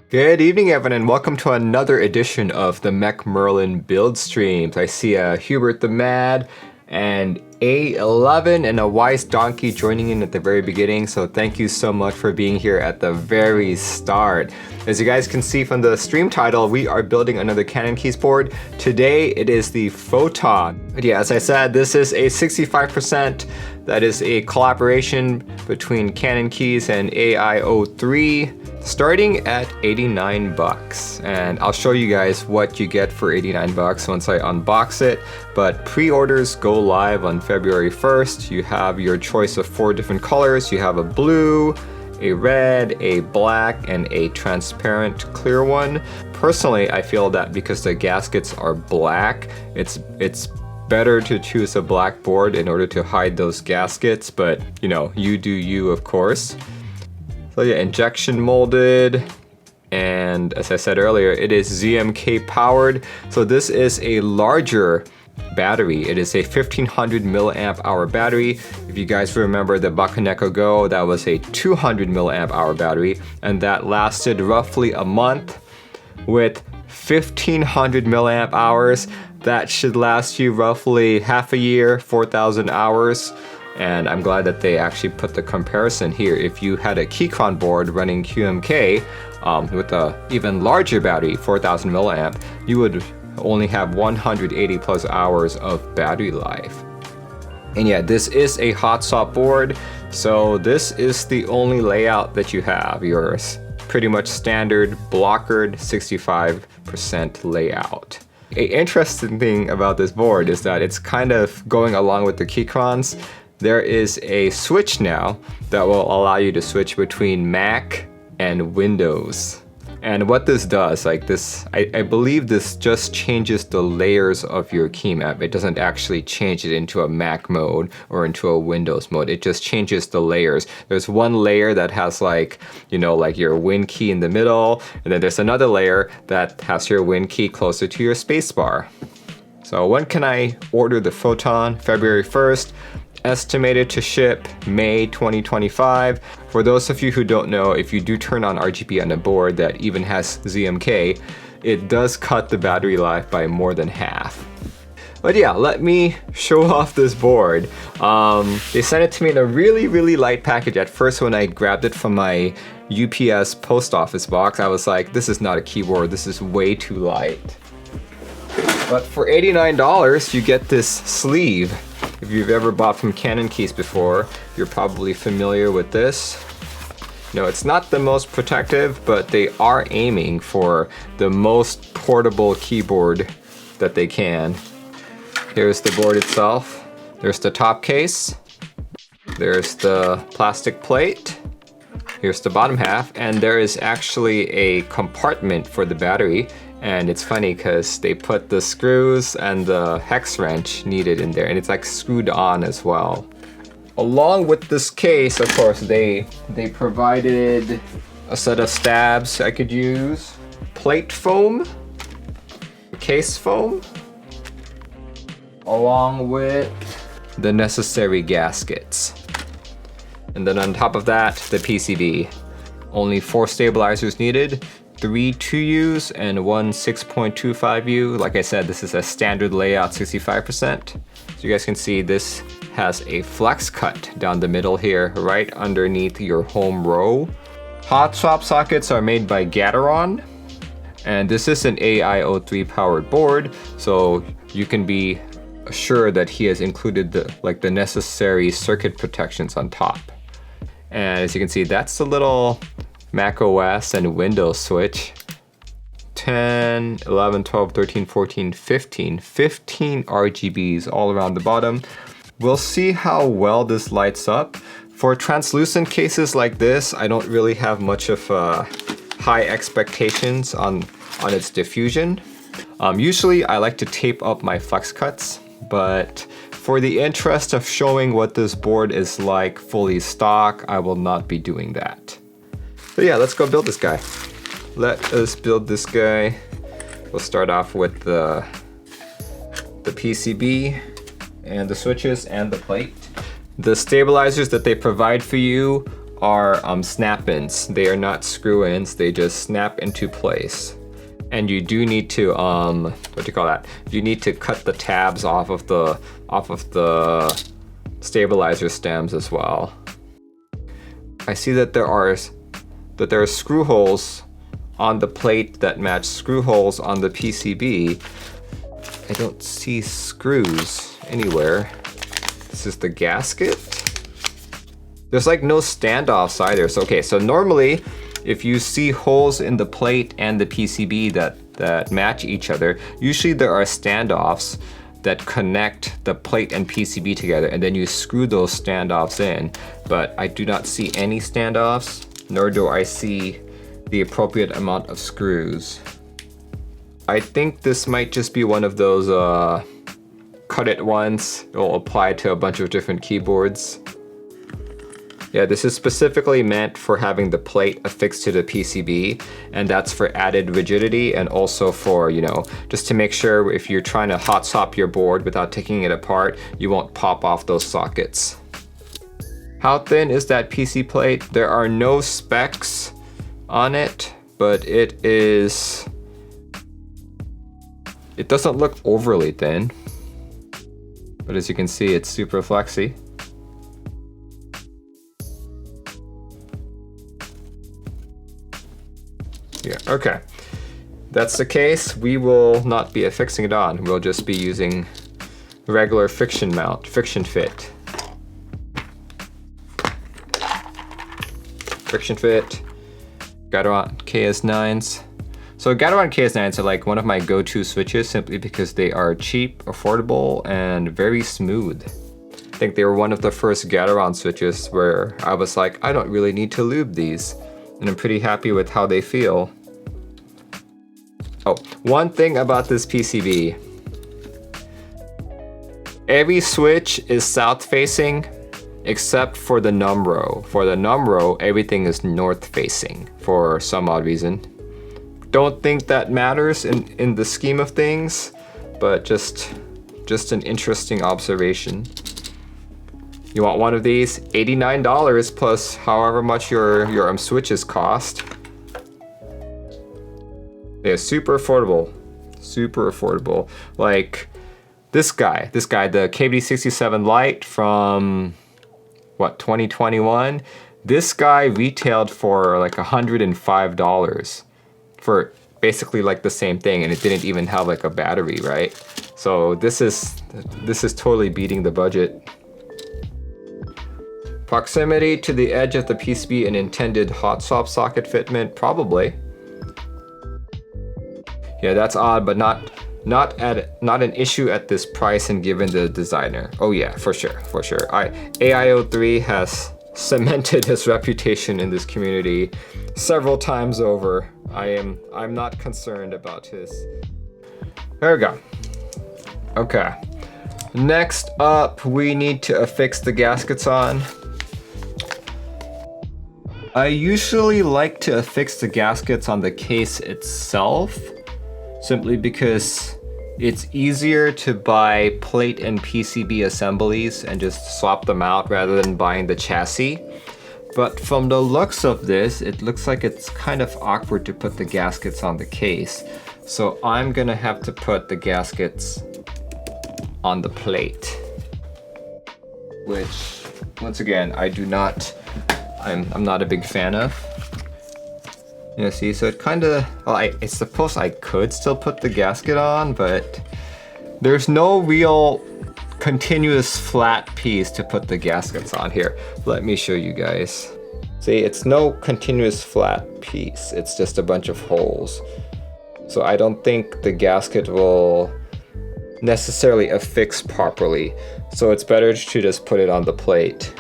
Good evening, everyone, and welcome to another edition of the Mech Merlin build streams. I see Hubert the Mad and A11 and a Wise Donkey joining in at the very beginning, so thank you so much for being here at the very start. As you guys can see from the stream title, we are building another CannonKeys board. Today it is the Photon. But yeah, as I said, this is a 65%. That is a collaboration between CannonKeys and AI03. Starting at 89 bucks, and I'll show you guys what you get for 89 bucks once I unbox it. But pre-orders go live on February 1st. You have your choice of 4 different colors. You have a blue, a red, a black, and a transparent clear one. Personally, I feel that because the gaskets are black, it's better to choose a black board in order to hide those gaskets, but you know, you do you, of course. So yeah, injection molded, and as I said earlier, it is ZMK powered. So this is a larger battery. It is a 1500 milliamp hour battery. If you guys remember the Bakaneko Go, that was a 200 milliamp hour battery, and that lasted roughly a month. With 1500 milliamp hours, that should last you roughly half a year, 4,000 hours. And I'm glad that they actually put the comparison here. If you had a Keychron board running QMK with an even larger battery, 4000 milliamp, you would only have 180 plus hours of battery life. And yeah, this is a hot swap board, so this is the only layout that you have. Yours pretty much standard blockered 65% layout. An interesting thing about this board is that it's kind of going along with the Keychrons. There is a switch now that will allow you to switch between Mac and Windows. And what this does, like this, I believe this just changes the layers of your key map. It doesn't actually change it into a Mac mode or into a Windows mode. It just changes the layers. There's one layer that has like, you know, like your Win key in the middle, and then there's another layer that has your Win key closer to your spacebar. So when can I order the Photon? February 1st. Estimated to ship May 2025. For those of you who don't know, if you do turn on RGB on a board that even has ZMK, it does cut the battery life by more than half. But yeah, let me show off this board. They sent it to me in a really light package. At first, when I grabbed it from my UPS post office box, I was like, this is not a keyboard, this is way too light. But for $89, you get this sleeve. If you've ever bought from CannonKeys before, you're probably familiar with this. You know, it's not the most protective, but they are aiming for the most portable keyboard that they can. Here's the board itself. There's the top case. There's the plastic plate. Here's the bottom half, and there is actually a compartment for the battery. And it's funny because they put the screws and the hex wrench needed in there, and it's like screwed on as well. Along with this case, of course, they provided a set of stabs I could use, plate foam, case foam, along with the necessary gaskets. And then on top of that, the PCB. Only 4 stabilizers needed. 3 2Us and 1 6.25U. Like I said, this is a standard layout, 65%. So you guys can see this has a flex cut down the middle here, right underneath your home row. Hot swap sockets are made by Gateron, and this is an AI03 powered board, so you can be assured that he has included the necessary circuit protections on top. And as you can see, that's the little Mac OS and Windows switch. 10, 11, 12, 13, 14, 15 RGBs all around the bottom. We'll see how well this lights up. For translucent cases like this, I don't really have much of high expectations on its diffusion. Usually I like to tape up my flex cuts, but for the interest of showing what this board is like fully stock, I will not be doing that. So yeah, let's go build this guy. Let us build this guy. We'll start off with the PCB and the switches and the plate. The stabilizers that they provide for you are snap-ins. They are not screw-ins, they just snap into place. And you do need to, what do you call that? You need to cut the tabs off of the stabilizer stems as well. I see that there are screw holes on the plate that match screw holes on the PCB. I don't see screws anywhere. This is the gasket. There's like no standoffs either. So okay, so normally if you see holes in the plate and the PCB that match each other, usually there are standoffs that connect the plate and PCB together, and then you screw those standoffs in. But I do not see any standoffs, nor do I see the appropriate amount of screws. I think this might just be one of those cut it once, it will apply to a bunch of different keyboards. Yeah, this is specifically meant for having the plate affixed to the PCB, and that's for added rigidity and also for, you know, just to make sure if you're trying to hot swap your board without taking it apart, you won't pop off those sockets. How thin is that PC plate? There are no specs on it, but it doesn't look overly thin. But as you can see, it's super flexy. Yeah, okay. That's the case. We will not be affixing it on. We'll just be using regular friction mount, friction fit. Friction fit, Gateron KS9s. So Gateron KS9s are like one of my go-to switches simply because they are cheap, affordable, and very smooth. I think they were one of the first Gateron switches where I was like, I don't really need to lube these. And I'm pretty happy with how they feel. Oh, one thing about this PCB. Every switch is south facing except for the num row. For the num row, everything is north facing for some odd reason. Don't think that matters in the scheme of things, but just an interesting observation. You want one of these? $89 plus however much your switches cost. They're super affordable. Super affordable. Like this guy, the KBD67 Lite from what, 2021? This guy retailed for like $105 for basically like the same thing, and it didn't even have like a battery, right? So this is totally beating the budget. Proximity to the edge of the PCB and intended hot swap socket fitment, probably. Yeah, that's odd, but not an issue at this price and given the designer. Oh yeah, for sure. AIO3 has cemented his reputation in this community several times over. I'm not concerned about his. There we go. Okay. Next up, we need to affix the gaskets on. I usually like to affix the gaskets on the case itself, simply because it's easier to buy plate and PCB assemblies and just swap them out rather than buying the chassis. But from the looks of this, it looks like it's kind of awkward to put the gaskets on the case. So I'm gonna have to put the gaskets on the plate, which once again, I'm not a big fan of. You know, see, so it kind of, well, I suppose I could still put the gasket on, but there's no real continuous flat piece to put the gaskets on here. Let me show you guys. See, it's no continuous flat piece. It's just a bunch of holes. So I don't think the gasket will necessarily affix properly. So it's better to just put it on the plate.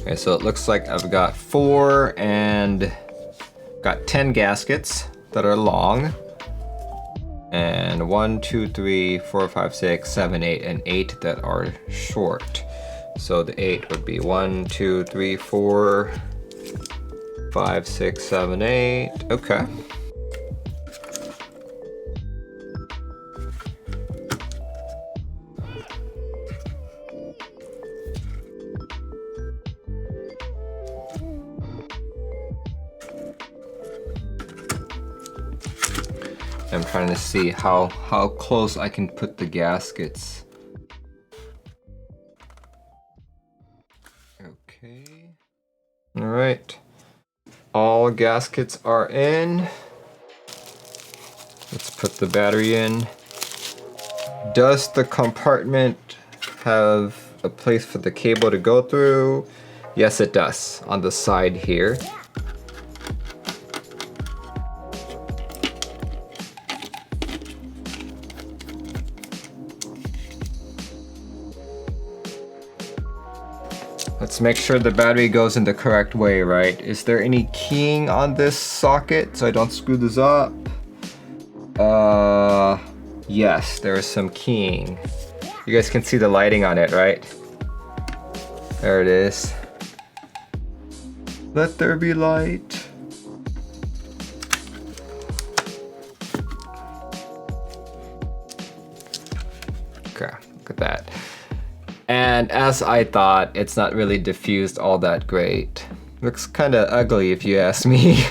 Okay, so it looks like I've got 4 and got 10 gaskets that are long. And 1, 2, 3, 4, 5, 6, 7, 8, and 8 that are short. So the 8 would be 1, 2, 3, 4, 5, 6, 7, 8. Okay. I'm trying to see how close I can put the gaskets. Okay. All right. All gaskets are in. Let's put the battery in. Does the compartment have a place for the cable to go through? Yes, it does, on the side here. Let's make sure the battery goes in the correct way, right? Is there any keying on this socket so I don't screw this up? Yes, there is some keying. You guys can see the lighting on it, right? There it is. Let there be light. Okay, look at that. And as I thought, it's not really diffused all that great. Looks kind of ugly if you ask me.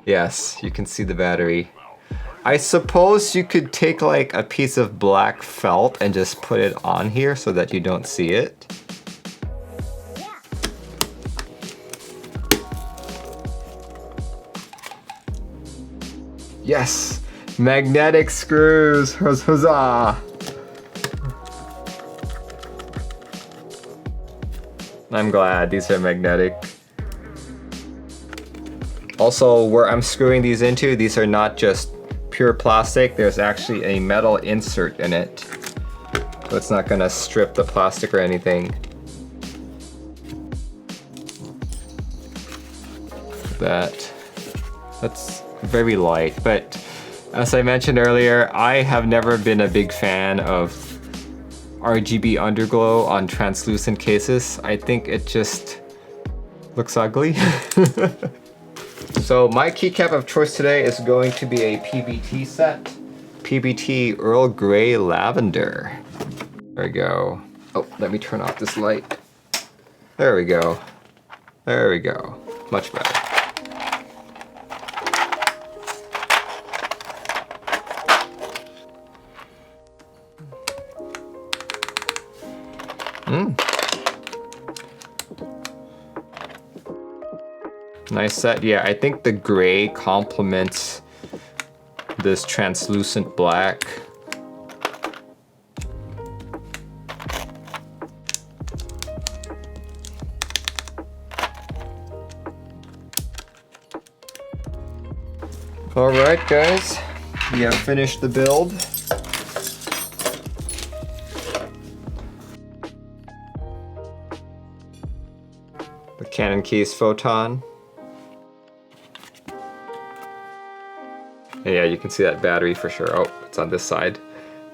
Yes, you can see the battery. I suppose you could take like a piece of black felt and just put it on here so that you don't see it. Yes! Magnetic screws! Huzzah! I'm glad these are magnetic. Also, where I'm screwing these into, these are not just pure plastic. There's actually a metal insert in it. So it's not gonna strip the plastic or anything. That's very light, but as I mentioned earlier, I have never been a big fan of RGB underglow on translucent cases. I think it just looks ugly. So my keycap of choice today is going to be a PBT set. PBT Earl Grey Lavender. There we go. Oh, let me turn off this light. There we go. There we go. Much better. Nice set. Yeah, I think the gray complements this translucent black. All right, guys, we have finished the build. The CannonKeys Photon. And yeah, you can see that battery for sure. Oh, it's on this side.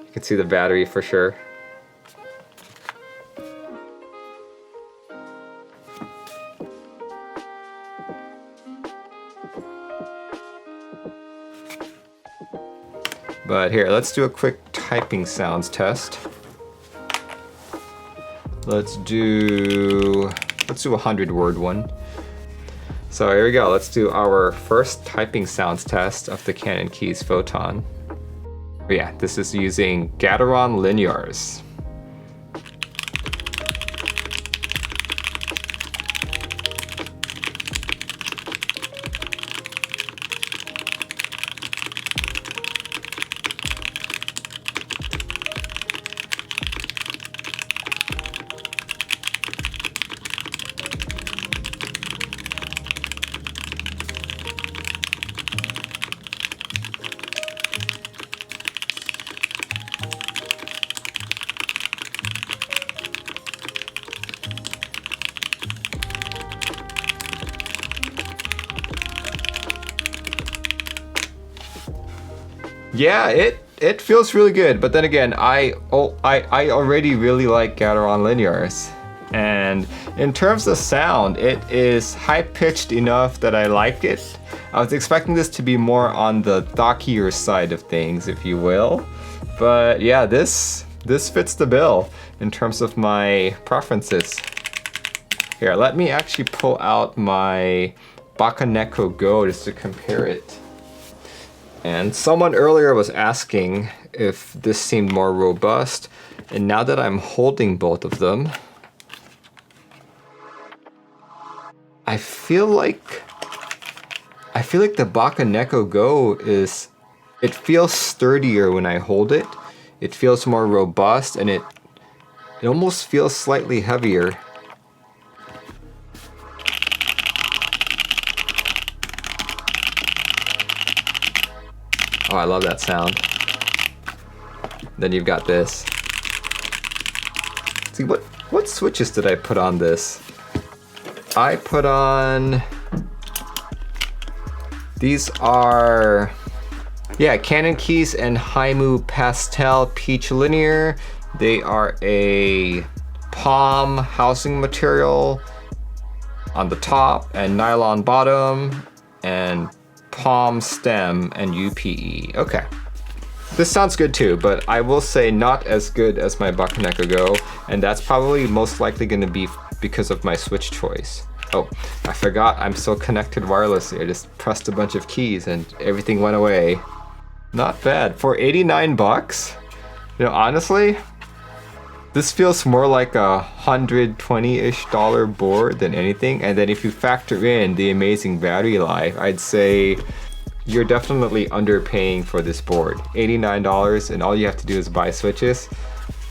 You can see the battery for sure. But here, let's do a quick typing sounds test. Let's do a 100-word one. So here we go, let's do our first typing sounds test of the CannonKeys Photon. But yeah, this is using Gateron Linjars. Yeah, it feels really good, but then again, I already really like Gateron Linjars. And in terms of sound, it is high-pitched enough that I like it. I was expecting this to be more on the thockier side of things, if you will. But yeah, this fits the bill in terms of my preferences. Here, let me actually pull out my Bakaneko Go just to compare it. And someone earlier was asking if this seemed more robust, and now that I'm holding both of them, I feel like the Bakaneko Go it feels sturdier when I hold it. It feels more robust, and it almost feels slightly heavier. Oh, I love that sound. Then you've got this. See, what switches did I put on this? I put on... These are... Yeah, CannonKeys and Haimu Pastel Peach Linear. They are a palm housing material on the top and nylon bottom and palm stem and UPE. Okay. This sounds good too, but I will say not as good as my Bakaneko Go, and that's probably most likely going to be because of my switch choice. Oh, I forgot I'm still connected wirelessly. I just pressed a bunch of keys and everything went away. Not bad. For 89 bucks, you know, honestly, this feels more like a $120-ish board than anything. And then if you factor in the amazing battery life, I'd say you're definitely underpaying for this board. $89, and all you have to do is buy switches.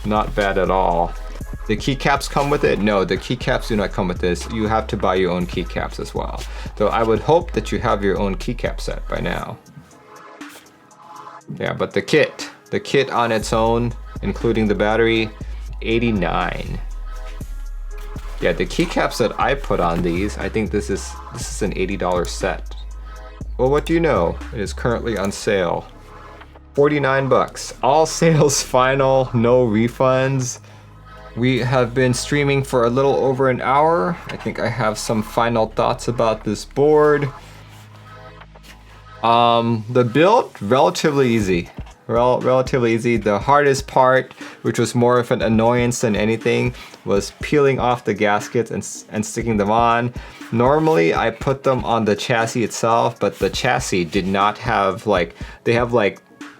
Not bad at all. The keycaps come with it? No, the keycaps do not come with this. You have to buy your own keycaps as well. Though I would hope that you have your own keycap set by now. Yeah, but the kit on its own, including the battery, $89. Yeah, the keycaps that I put on these, I think this is an $80 set. Well, what do you know? It is currently on sale. 49 bucks. All sales final, no refunds. We have been streaming for a little over an hour. I think I have some final thoughts about this board. The build, relatively easy. Relatively easy. The hardest part, which was more of an annoyance than anything, was peeling off the gaskets and sticking them on. Normally, I put them on the chassis itself, but the chassis did not have they have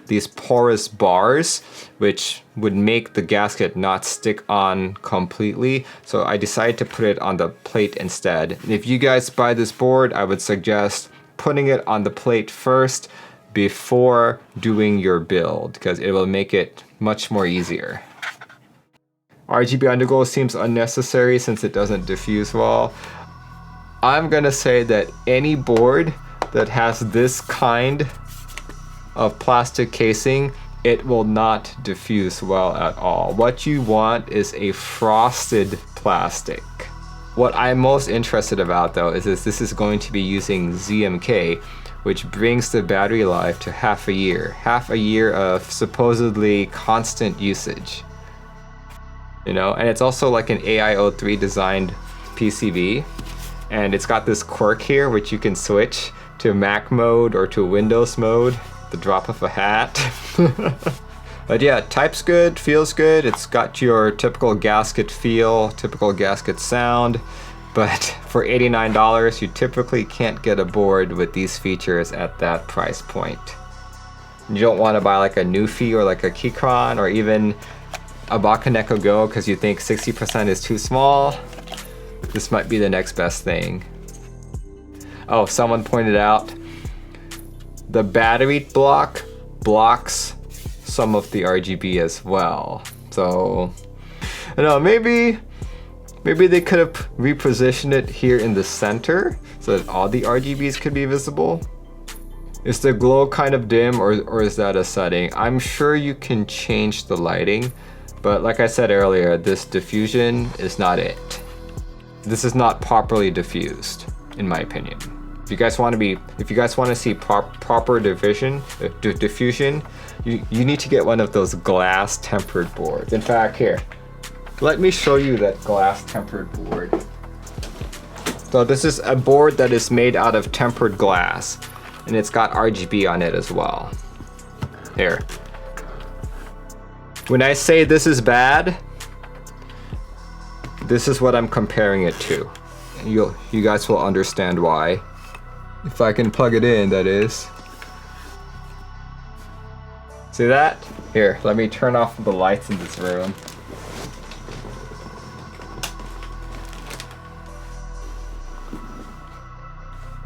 these porous bars, which would make the gasket not stick on completely. So I decided to put it on the plate instead. If you guys buy this board, I would suggest putting it on the plate first before doing your build, because it will make it much more easier. RGB underglow seems unnecessary since it doesn't diffuse well. I'm gonna say that any board that has this kind of plastic casing, it will not diffuse well at all. What you want is a frosted plastic. What I'm most interested about though is this is going to be using ZMK, which brings the battery life to half a year. Half a year of supposedly constant usage. You know, and it's also like an AIO3 designed PCB. And it's got this quirk here, which you can switch to Mac mode or to Windows mode, the drop of a hat. But yeah, types good, feels good. It's got your typical gasket feel, typical gasket sound. But for $89, you typically can't get a board with these features at that price point. You don't want to buy like a Newfie or like a Keychron or even a Bakaneko Go because you think 60% is too small. This might be the next best thing. Oh, someone pointed out the battery block blocks some of the RGB as well. So, I don't know, maybe they could have repositioned it here in the center so that all the RGBs could be visible. Is the glow kind of dim or is that a setting? I'm sure you can change the lighting, but like I said earlier, this diffusion is not it. This is not properly diffused, in my opinion. If you guys want to see proper diffusion, you need to get one of those glass tempered boards. In fact, here, let me show you that glass tempered board. So this is a board that is made out of tempered glass, and it's got RGB on it as well. Here. When I say this is bad, this is what I'm comparing it to. You guys will understand why. If I can plug it in, that is. See that? Here, let me turn off the lights in this room.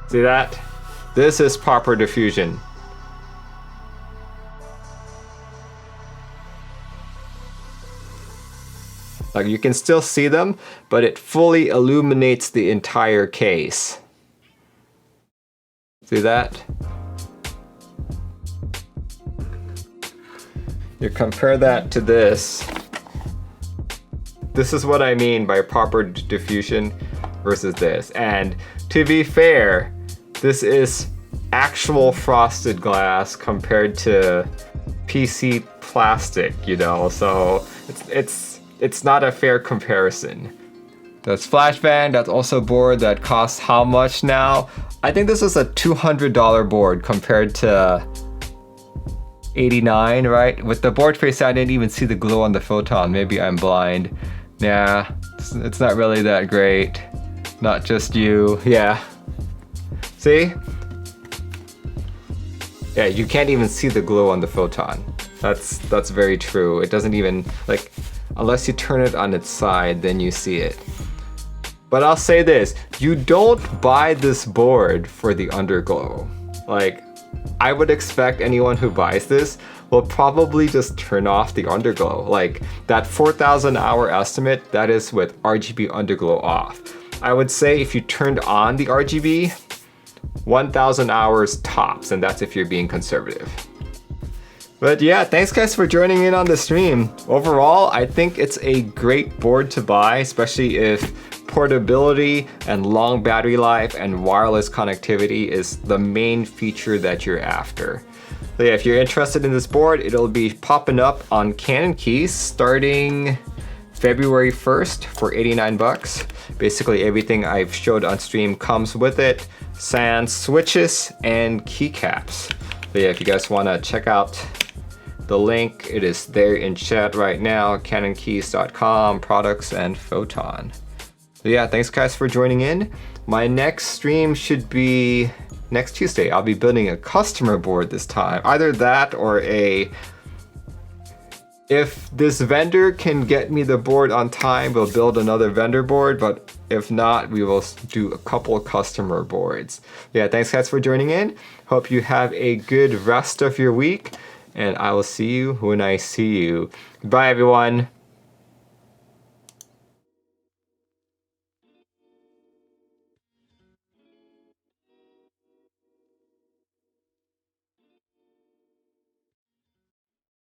See that? This is proper diffusion. Like, you can still see them, but it fully illuminates the entire case. See that? You compare that to this. This is what I mean by proper diffusion versus this. And to be fair, this is actual frosted glass compared to PC plastic, you know, so it's not a fair comparison. That's flash band, that's also a board that costs how much now? I think this is a $200 board compared to 89, right? With the board face, I didn't even see the glow on the Photon. Maybe I'm blind. Yeah, it's not really that great. Not just you, yeah. See? Yeah, you can't even see the glow on the Photon. That's very true. It doesn't even, like, unless you turn it on its side, then you see it. But I'll say this, you don't buy this board for the underglow. Like, I would expect anyone who buys this will probably just turn off the underglow. Like, that 4,000 hour estimate, that is with RGB underglow off. I would say if you turned on the RGB, 1,000 hours tops, and that's if you're being conservative. But yeah, thanks guys for joining in on the stream. Overall, I think it's a great board to buy, especially if portability and long battery life and wireless connectivity is the main feature that you're after. So yeah, if you're interested in this board, it'll be popping up on CannonKeys starting February 1st for 89 bucks. Basically everything I've showed on stream comes with it, sans switches and keycaps. So yeah, if you guys want to check out the link, it is there in chat right now, CannonKeys.com, products and Photon. So yeah, thanks guys for joining in. My next stream should be next Tuesday. I'll be building a customer board this time. Either that or if this vendor can get me the board on time, we'll build another vendor board, but if not, we will do a couple of customer boards. Yeah, thanks guys for joining in. Hope you have a good rest of your week, and I will see you when I see you. Bye everyone.